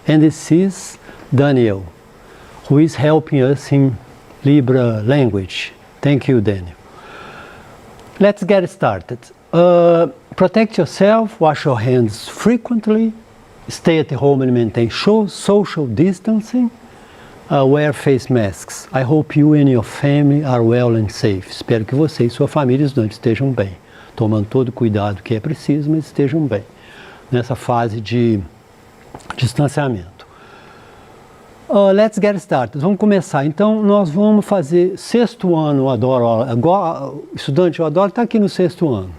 And this is Daniel, who is helping us in Libra language. Thank you, Daniel. Let's get started. Protect yourself, wash your hands frequently, stay at home and maintain social distancing, wear face masks. I hope you and your family are well and safe. Espero que você e sua família estejam bem, tomando todo o cuidado que é preciso, mas estejam bem nessa fase de distanciamento. Let's get started. Vamos começar. Então, nós vamos fazer sexto ano, eu adoro, estudante, eu adoro estar aqui no sexto ano,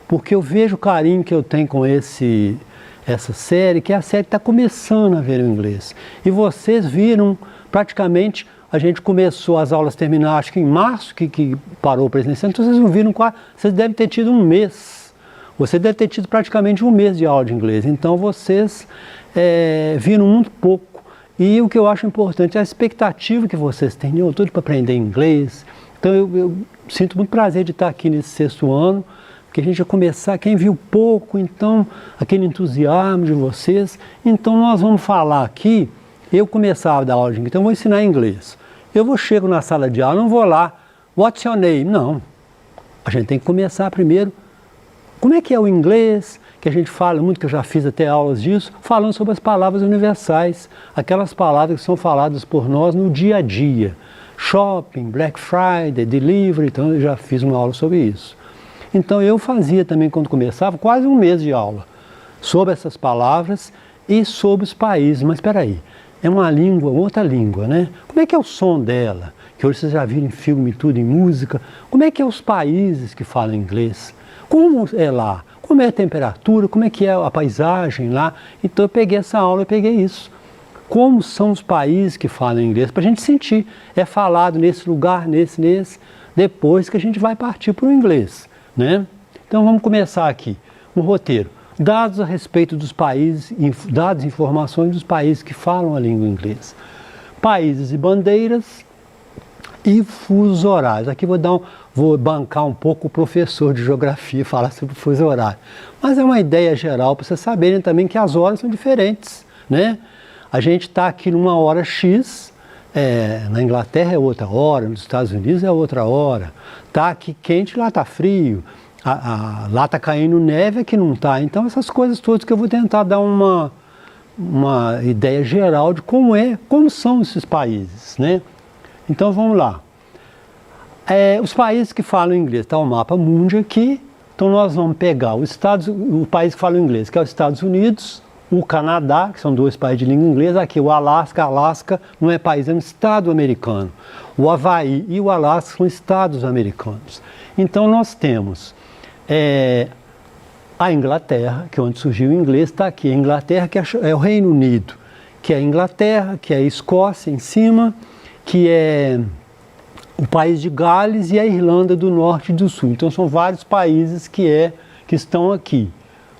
porque eu vejo o carinho que eu tenho com essa série, que é a série que está começando a ver o inglês. E vocês viram, praticamente, a gente começou, as aulas terminaram, acho que em março, que parou o presencial, então vocês não viram, vocês devem ter tido um mês. Você deve ter tido praticamente um mês de aula de inglês, então vocês viram muito pouco. E o que eu acho importante é a expectativa que vocês têm, eu estou para aprender inglês. Então eu sinto muito prazer de estar aqui nesse sexto ano, porque a gente vai começar, quem viu pouco, então, aquele entusiasmo de vocês. Então nós vamos falar aqui, eu começava a dar aula de inglês, então eu vou ensinar inglês. Chego na sala de aula, não vou lá, what's your name? Não, a gente tem que começar primeiro, como é que é o inglês, que a gente fala muito, que eu já fiz até aulas disso, falando sobre as palavras universais, aquelas palavras que são faladas por nós no dia a dia. Shopping, Black Friday, delivery, então eu já fiz uma aula sobre isso. Então eu fazia também, quando começava, quase um mês de aula sobre essas palavras e sobre os países. Mas espera aí, é uma língua, outra língua, né? Como é que é o som dela? Que hoje vocês já viram em filme, tudo, em música. Como é que é os países que falam inglês? Como é lá? Como é a temperatura? Como é que é a paisagem lá? Então eu peguei essa aula, eu peguei isso. Como são os países que falam inglês? Para a gente sentir, é falado nesse lugar, nesse, depois que a gente vai partir para o inglês, né? Então vamos começar aqui, um roteiro. Dados a respeito dos países, dados e informações dos países que falam a língua inglesa. Países e bandeiras e fusos horários. Aqui vou bancar um pouco o professor de geografia, falar sobre o fuso horário. Mas é uma ideia geral para vocês saberem também que as horas são diferentes, né? A gente está aqui numa hora X, na Inglaterra é outra hora, nos Estados Unidos é outra hora. Está aqui quente, lá está frio. Lá está caindo neve, aqui não está. Então essas coisas todas que eu vou tentar dar uma ideia geral de como são esses países, né? Então vamos lá. Os países que falam inglês, está o mapa mundi aqui. Então nós vamos pegar o país que fala inglês, que é os Estados Unidos, o Canadá, que são dois países de língua inglesa, aqui o Alasca não é país, é um estado americano. O Havaí e o Alasca são estados americanos. Então nós temos a Inglaterra, que é onde surgiu o inglês, está aqui. A Inglaterra, que é o Reino Unido, que é a Inglaterra, que é a Escócia em cima, que é o país de Gales e a Irlanda do Norte e do Sul. Então são vários países que estão aqui,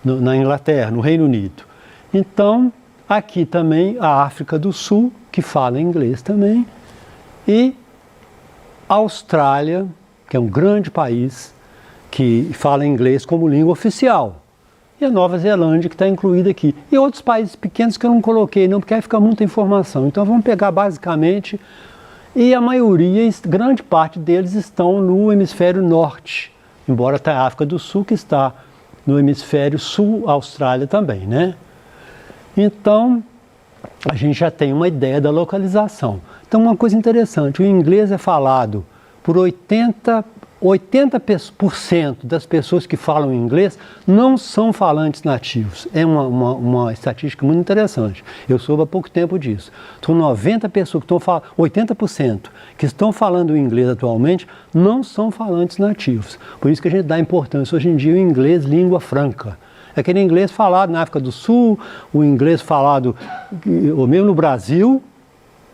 na Inglaterra, no Reino Unido. Então, aqui também a África do Sul, que fala inglês também, e a Austrália, que é um grande país, que fala inglês como língua oficial. E a Nova Zelândia, que está incluída aqui. E outros países pequenos que eu não coloquei, não, porque aí fica muita informação. Então vamos pegar basicamente, e a maioria, grande parte deles estão no hemisfério norte, embora tenha a África do Sul, que está no hemisfério sul, a Austrália também, né? Então, a gente já tem uma ideia da localização. Então, uma coisa interessante, o inglês é falado por 80% das pessoas que falam inglês não são falantes nativos. É uma estatística muito interessante. Eu soube há pouco tempo disso. São 90 pessoas que estão falando, 80% que estão falando inglês atualmente não são falantes nativos. Por isso que a gente dá importância hoje em dia ao inglês língua franca. É aquele inglês falado na África do Sul, o inglês falado, ou mesmo no Brasil,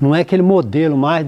não é aquele modelo mais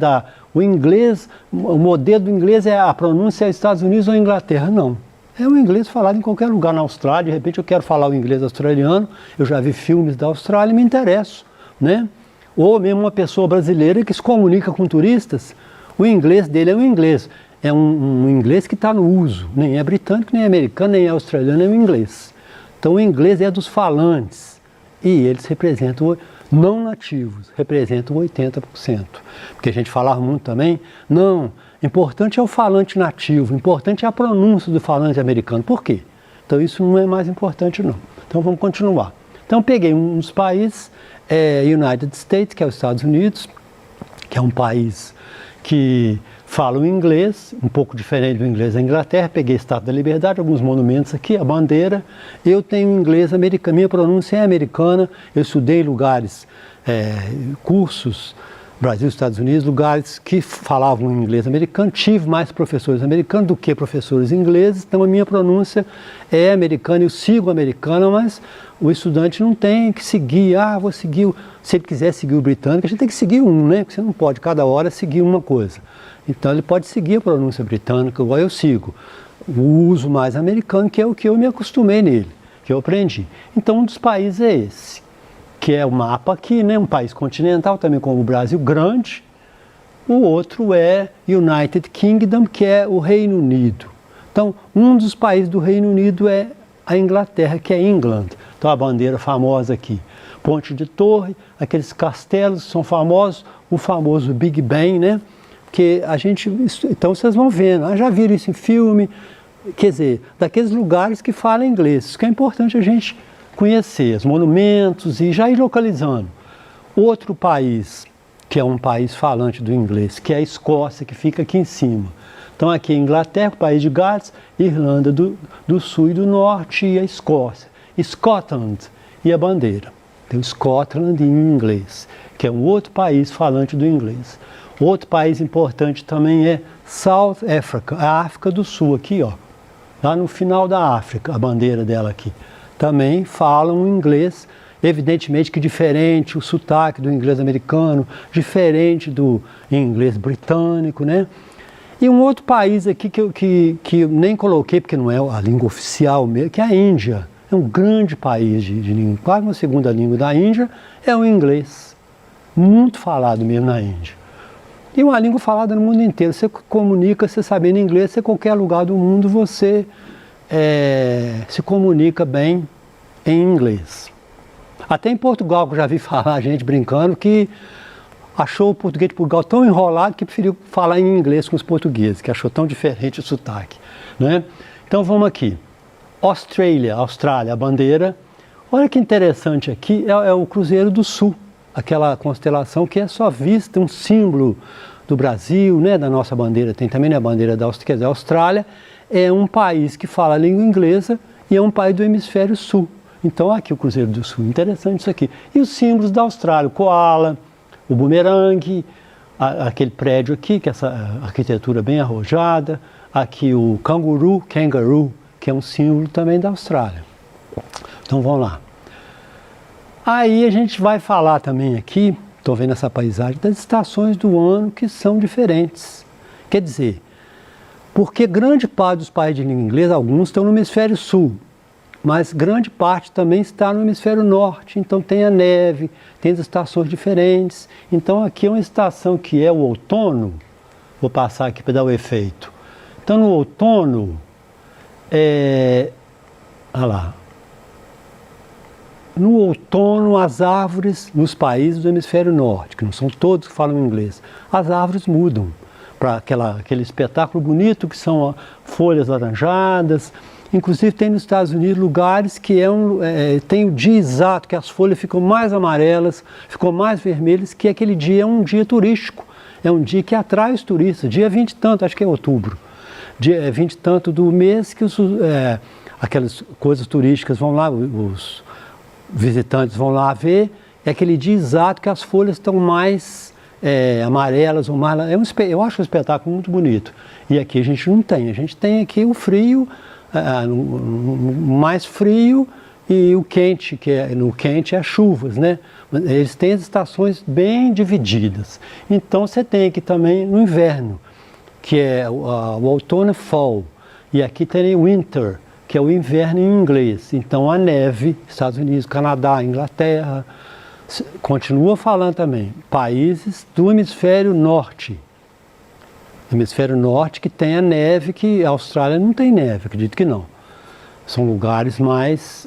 o modelo do inglês é a pronúncia é Estados Unidos ou Inglaterra, não. É o inglês falado em qualquer lugar na Austrália, de repente eu quero falar o inglês australiano, eu já vi filmes da Austrália e me interesso, né? Ou mesmo uma pessoa brasileira que se comunica com turistas, o inglês dele é um inglês que está no uso, nem é britânico, nem é americano, nem é australiano, é o inglês. Então o inglês é dos falantes, e eles representam, não nativos, representam 80%. Porque a gente falava muito também, não, importante é o falante nativo, importante é a pronúncia do falante americano. Por quê? Então isso não é mais importante não. Então vamos continuar. Então peguei uns países, United States, que é os Estados Unidos, que é um país que fala o inglês, um pouco diferente do inglês da Inglaterra. Peguei a Estátua da Liberdade, alguns monumentos aqui, a bandeira. Eu tenho inglês americano, minha pronúncia é americana. Eu estudei em lugares, cursos, Brasil, Estados Unidos, lugares que falavam inglês americano. Tive mais professores americanos do que professores ingleses, então a minha pronúncia é americana, eu sigo americana, mas o estudante não tem que seguir, vou seguir, se ele quiser seguir o britânico, a gente tem que seguir um, né? Porque você não pode cada hora seguir uma coisa. Então ele pode seguir a pronúncia britânica, igual eu sigo. O uso mais americano, que é o que eu me acostumei nele, que eu aprendi. Então um dos países é esse, que é o mapa aqui, né? Um país continental, também como o Brasil, grande. O outro é United Kingdom, que é o Reino Unido. Então, um dos países do Reino Unido é a Inglaterra, que é England. Então, a bandeira famosa aqui. Ponte de Torre, aqueles castelos são famosos, o famoso Big Ben, né? Que a gente... Então, vocês vão vendo, já viram isso em filme, quer dizer, daqueles lugares que falam inglês. Isso que é importante a gente conhecer, os monumentos e já ir localizando. Outro país, que é um país falante do inglês, que é a Escócia, que fica aqui em cima. Então aqui é a Inglaterra, o país de Gales, Irlanda do Sul e do Norte e a Escócia. Scotland e a bandeira. Tem o Scotland em inglês, que é um outro país falante do inglês. Outro país importante também é South Africa, a África do Sul, aqui ó. Lá no final da África, a bandeira dela aqui. Também falam inglês, evidentemente que diferente o sotaque do inglês americano, diferente do inglês britânico, né? E um outro país aqui que eu nem coloquei, porque não é a língua oficial mesmo, que é a Índia. É um grande país de língua, quase uma segunda língua da Índia, é o inglês. Muito falado mesmo na Índia. E uma língua falada no mundo inteiro. Você comunica, você sabendo inglês, você, em qualquer lugar do mundo, você se comunica bem em inglês. Até em Portugal, que eu já vi falar, gente brincando, que achou o português de Portugal tão enrolado que preferiu falar em inglês com os portugueses, que achou tão diferente o sotaque, né? Então vamos aqui. Austrália, a bandeira. Olha que interessante aqui, é o Cruzeiro do Sul, aquela constelação que é só vista, um símbolo do Brasil, né, da nossa bandeira. Tem também a bandeira da Austrália, quer dizer, a Austrália é um país que fala a língua inglesa e é um país do hemisfério sul. Então aqui o Cruzeiro do Sul, interessante isso aqui. E os símbolos da Austrália, o koala, o bumerangue, aquele prédio aqui, que é essa arquitetura bem arrojada, aqui o kangaroo, que é um símbolo também da Austrália. Então vamos lá. Aí a gente vai falar também aqui, estou vendo essa paisagem, das estações do ano que são diferentes. Quer dizer, porque grande parte dos países de língua inglesa, alguns estão no hemisfério sul, mas grande parte também está no hemisfério norte, então tem a neve, tem as estações diferentes. Então aqui é uma estação que é o outono, vou passar aqui para dar o efeito. Então no outono, olha lá, no outono as árvores nos países do hemisfério norte, que não são todos que falam inglês, as árvores mudam para aquele espetáculo bonito que são folhas laranjadas. Inclusive tem nos Estados Unidos lugares que tem o dia exato, que as folhas ficam mais amarelas, ficam mais vermelhas, que aquele dia é um dia turístico, é um dia que atrai os turistas, dia 20 e tanto, acho que é outubro, dia 20 e tanto do mês que aquelas coisas turísticas vão lá, os visitantes vão lá ver, é aquele dia exato que as folhas estão mais amarelas, ou mais, eu acho um espetáculo muito bonito. E aqui a gente não tem, a gente tem aqui o frio, mais frio e o quente, no quente é as chuvas, né? Eles têm as estações bem divididas. Então você tem aqui também no inverno, que é o outono, fall, e aqui tem o winter, que é o inverno em inglês. Então a neve, Estados Unidos, Canadá, Inglaterra, continua falando também, países do hemisfério norte. Hemisfério norte que tem a neve, que a Austrália não tem neve, acredito que não. São lugares mais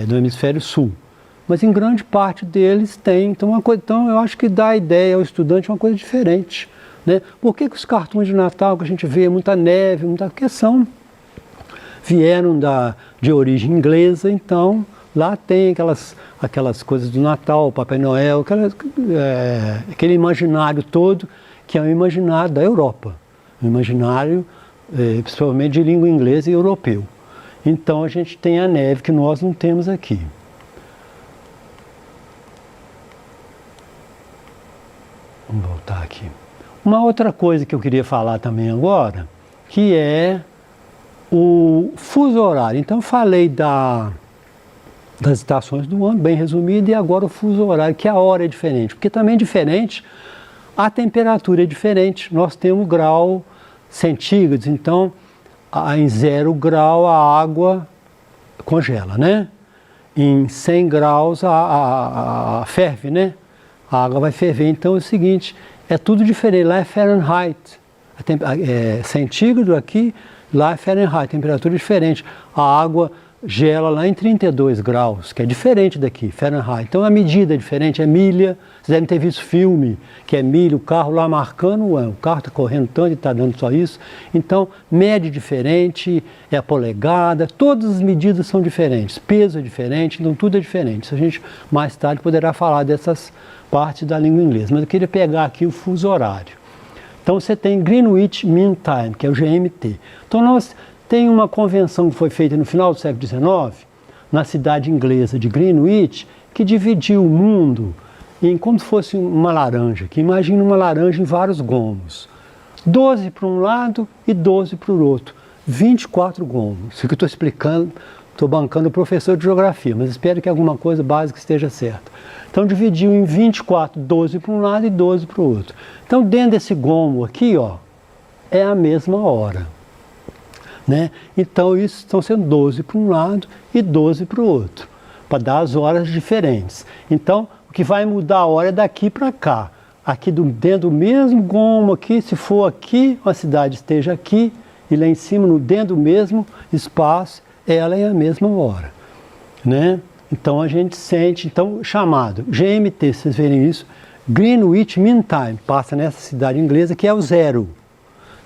do hemisfério sul. mas em grande parte deles tem. Então eu acho que dá a ideia ao estudante uma coisa diferente, né? Por que os cartoons de Natal que a gente vê muita neve, porque vieram de origem inglesa, então lá tem aquelas coisas do Natal, Papai Noel, aquele imaginário todo que é o imaginário da Europa, o imaginário principalmente de língua inglesa e europeu. Então a gente tem a neve que nós não temos aqui. Vamos voltar aqui. Uma outra coisa que eu queria falar também agora, que é o fuso horário. Então eu falei das estações do ano, bem resumido, e agora o fuso horário, que a hora é diferente. Porque também é diferente, a temperatura é diferente. Nós temos grau centígrados, então em 0 grau a água congela, né? Em 100 graus a ferve, né? A água vai ferver. Então é o seguinte, é tudo diferente. Lá é Fahrenheit, centígrado aqui, lá é Fahrenheit, temperatura diferente. A água gela lá em 32 graus, que é diferente daqui, Fahrenheit. Então a medida é diferente, é milha. Vocês devem ter visto filme, que é milha, o carro lá marcando, o carro está correndo tanto e está dando só isso. Então, média diferente, é a polegada, todas as medidas são diferentes, peso é diferente, então tudo é diferente. Isso a gente mais tarde poderá falar dessas partes da língua inglesa. Mas eu queria pegar aqui o fuso horário. Então você tem Greenwich Mean Time, que é o GMT. Então nós tem uma convenção que foi feita no final do século XIX, na cidade inglesa de Greenwich, que dividiu o mundo em como se fosse uma laranja, que imagina uma laranja em vários gomos. 12 para um lado e 12 para o outro. 24 gomos. Isso que eu estou explicando, estou bancando o professor de geografia, mas espero que alguma coisa básica esteja certa. Então dividiu em 24, 12 para um lado e 12 para o outro. Então dentro desse gomo aqui, ó, é a mesma hora. Né? Então isso estão sendo 12 para um lado e 12 para o outro, para dar as horas diferentes. Então o que vai mudar a hora é daqui para cá. Aqui dentro do mesmo gomo aqui, se for aqui, a cidade esteja aqui, e lá em cima, dentro do mesmo espaço, ela é a mesma hora. Né? Então a gente sente, então chamado GMT, vocês verem isso, Greenwich Mean Time, passa nessa cidade inglesa que é o 0.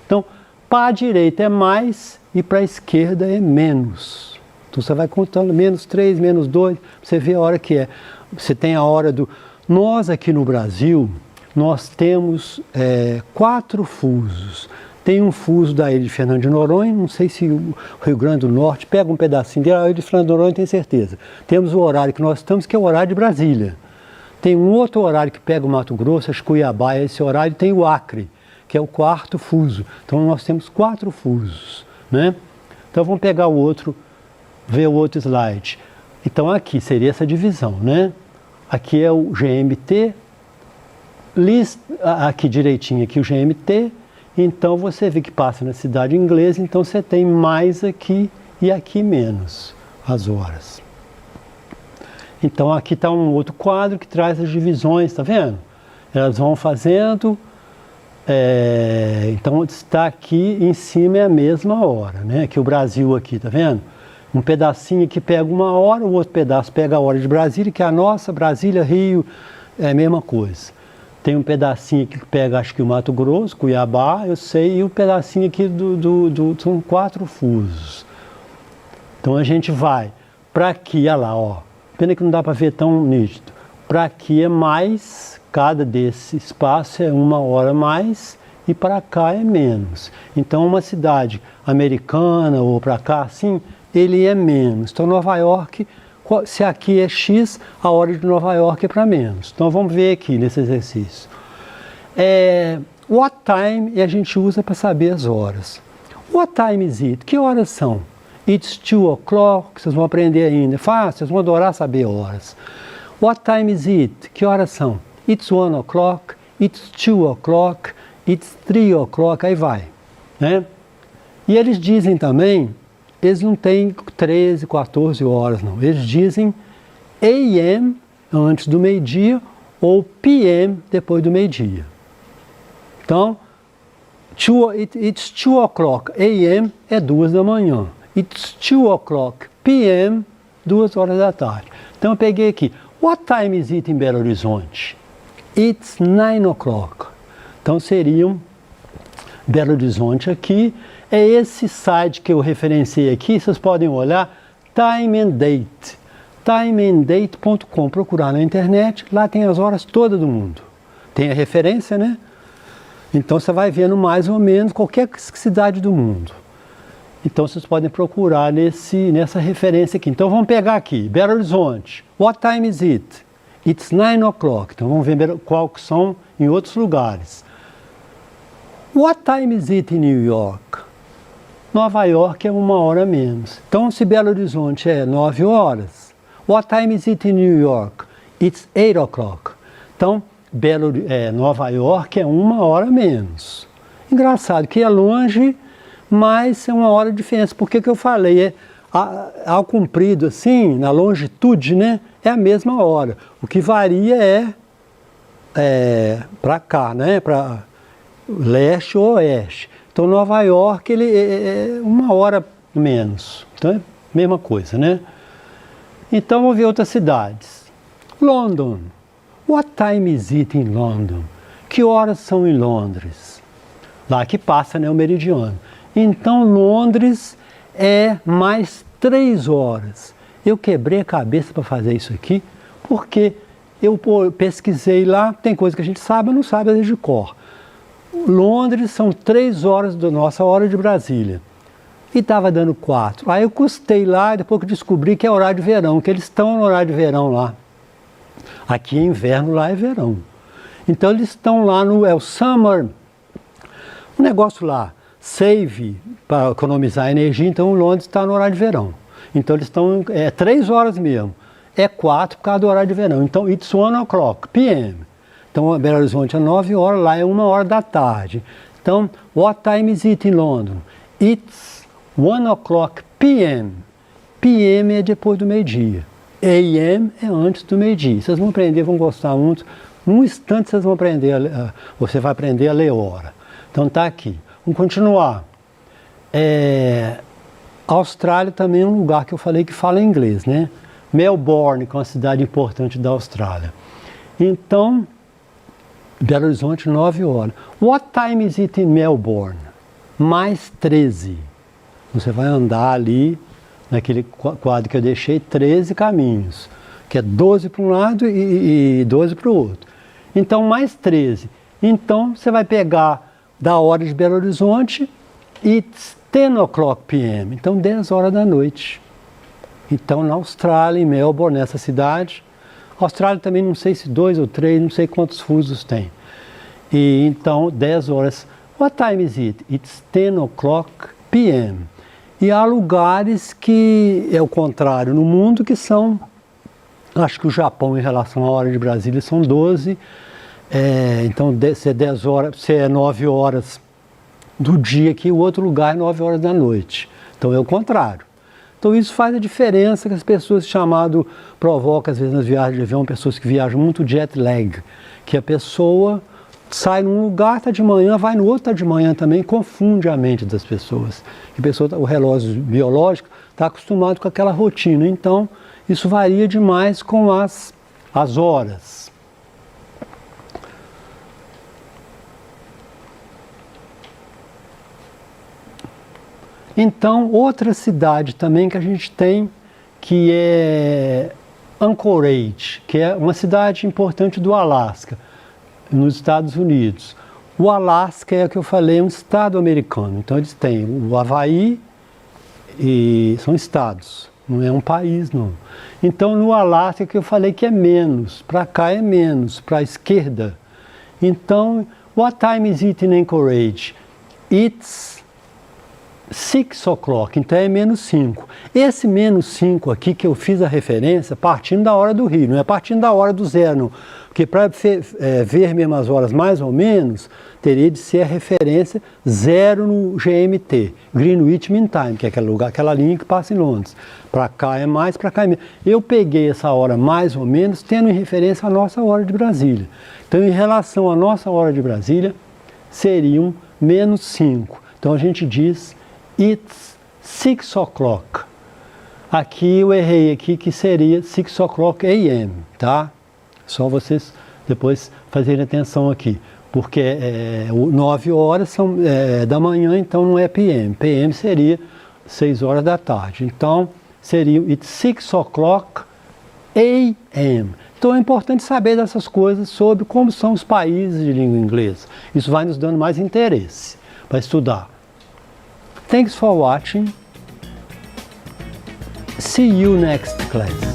Então para a direita é mais e para a esquerda é menos. Então você vai contando menos 3, menos 2, você vê a hora que é. Você tem a hora do... Nós aqui no Brasil, nós temos 4 fusos. Tem um fuso da ilha de Fernando de Noronha, não sei se o Rio Grande do Norte pega um pedacinho dele, a ilha de Fernando de Noronha tenho certeza. Temos o horário que nós estamos, que é o horário de Brasília. Tem um outro horário que pega o Mato Grosso, acho que Cuiabá é esse horário, tem o Acre, que é o 4º fuso. Então nós temos 4 fusos, né? Então vamos pegar o outro, ver o outro slide. Então aqui seria essa divisão, né? Aqui é o GMT, aqui direitinho aqui o GMT, então você vê que passa na cidade inglesa, então você tem mais aqui e aqui menos as horas. Então aqui está um outro quadro que traz as divisões, tá vendo? Elas vão fazendo... então está aqui em cima é a mesma hora, né? Aqui o Brasil aqui, tá vendo? Um pedacinho que pega uma hora, o outro pedaço pega a hora de Brasília, que é a nossa, Brasília, Rio, é a mesma coisa. Tem um pedacinho aqui que pega, acho que o Mato Grosso, Cuiabá, eu sei, e o pedacinho aqui são 4 fusos. Então a gente vai para aqui, olha lá, ó. Pena que não dá para ver tão nítido. Para aqui é mais, cada desse espaço é 1 hora mais, e para cá é menos. Então uma cidade americana ou para cá, assim, ele é menos. Então Nova York, se aqui é X, a hora de Nova York é para menos. Então vamos ver aqui nesse exercício. What time a gente usa para saber as horas. What time is it? Que horas são? It's 2 o'clock, vocês vão aprender ainda. Fácil, vocês vão adorar saber horas. What time is it? Que horas são? It's 1 o'clock, it's 2 o'clock, it's 3 o'clock, aí vai. Né? E eles dizem também, eles não têm 13, 14 horas não. Eles dizem AM antes do meio-dia ou PM depois do meio-dia. Então, it's 2 o'clock, AM é 2 da manhã. It's 2 o'clock, PM, 2 horas da tarde. Então eu peguei aqui, What time is it em Belo Horizonte? It's 9 o'clock. Então seriam Belo Horizonte aqui. É esse site que eu referenciei aqui, vocês podem olhar, Time and Date. timeanddate.com, procurar na internet, lá tem as horas todas do mundo. Tem a referência, né? Então você vai vendo mais ou menos qualquer cidade do mundo. Então vocês podem procurar nessa referência aqui. Então vamos pegar aqui, Belo Horizonte. What time is it? It's 9 o'clock. Então vamos ver qual que são em outros lugares. What time is it in New York? Nova York é 1 hora menos. Então se Belo Horizonte é 9 horas. What time is it in New York? It's 8 o'clock. Então Nova York é 1 hora menos. Engraçado que é longe, mas é 1 hora de diferença. Por que eu falei? Ao comprido, assim, na longitude, né? É a mesma hora. O que varia para cá, né? Para leste ou oeste. Então Nova York ele é 1 hora menos. Então é a mesma coisa, né? Então vamos ver outras cidades. London. What time is it in London? Que horas são em Londres? Lá que passa, né, o meridiano. Então Londres é mais 3 horas. Eu quebrei a cabeça para fazer isso aqui, porque eu pesquisei lá, tem coisa que a gente sabe, não sabe às vezes de cor. Londres são 3 horas da nossa hora de Brasília. E estava dando 4. Aí eu custei lá, depois que descobri que é horário de verão, que eles estão no horário de verão lá. Aqui é inverno, lá é verão. Então eles estão lá é o summer, um negócio lá, save, para economizar energia, então Londres está no horário de verão. Então eles estão, 3 horas mesmo, é 4 por causa do horário de verão. Então it's 1 o'clock, p.m. Então Belo Horizonte é 9 horas, lá é 1 hora da tarde. Então, what time is it in London? It's 1 o'clock p.m. p.m. é depois do meio-dia. AM é antes do meio-dia. Vocês vão aprender, vão gostar muito. Num instante vocês vão aprender, você vai aprender a ler hora. Então tá aqui. Vamos continuar. Austrália também é um lugar que eu falei que fala inglês, né? Melbourne, que é uma cidade importante da Austrália. Então, Belo Horizonte, 9 horas. What time is it in Melbourne? Mais 13. Você vai andar ali, naquele quadro que eu deixei, 13 caminhos, que é 12 para um lado e 12 para o outro. Então, mais 13. Então, você vai pegar da hora de Belo Horizonte, it's 10 o'clock p.m., então 10 horas da noite. Então, na Austrália, em Melbourne, nessa cidade, Austrália também não sei se 2 ou 3, não sei quantos fusos tem. E então, 10 horas. What time is it? It's 10 o'clock p.m. E há lugares que é o contrário no mundo, que são, acho que o Japão em relação à hora de Brasília são 12, então se é 10 horas, se é 9 horas do dia aqui, o outro lugar é 9 horas da noite. Então é o contrário. Então isso faz a diferença, que as pessoas provoca às vezes nas viagens de avião, pessoas que viajam muito jet lag, que a pessoa sai num lugar, está de manhã, vai no outro, está de manhã também, confunde a mente das pessoas. O relógio biológico está acostumado com aquela rotina, então isso varia demais com as horas. Então, outra cidade também que a gente tem, que é Anchorage, que é uma cidade importante do Alasca, nos Estados Unidos. O Alasca é o que eu falei, é um estado americano. Então eles têm o Havaí e são estados, não é um país não. Então no Alasca é que eu falei que é menos, para cá é menos, para a esquerda. Então, what time is it in Anchorage? It's 6 o'clock, então é menos 5. Esse menos 5 aqui que eu fiz a referência partindo da hora do Rio, não é partindo da hora do zero, não. Porque para ver mesmo as horas mais ou menos, teria de ser a referência 0 no GMT, Greenwich Mean Time, que é aquele lugar, aquela linha que passa em Londres. Para cá é mais, para cá é menos. Eu peguei essa hora mais ou menos, tendo em referência a nossa hora de Brasília. Então, em relação à nossa hora de Brasília, seriam menos 5. Então, a gente diz, it's 6 o'clock. Aqui eu errei aqui, que seria 6 o'clock a.m., tá? Só vocês depois fazerem atenção aqui, porque 9 horas são da manhã, então não é p.m. p.m. seria 6 horas da tarde. Então, seria it's 6 o'clock a.m. Então é importante saber dessas coisas sobre como são os países de língua inglesa. Isso vai nos dando mais interesse para estudar. Thanks for watching. See you next class.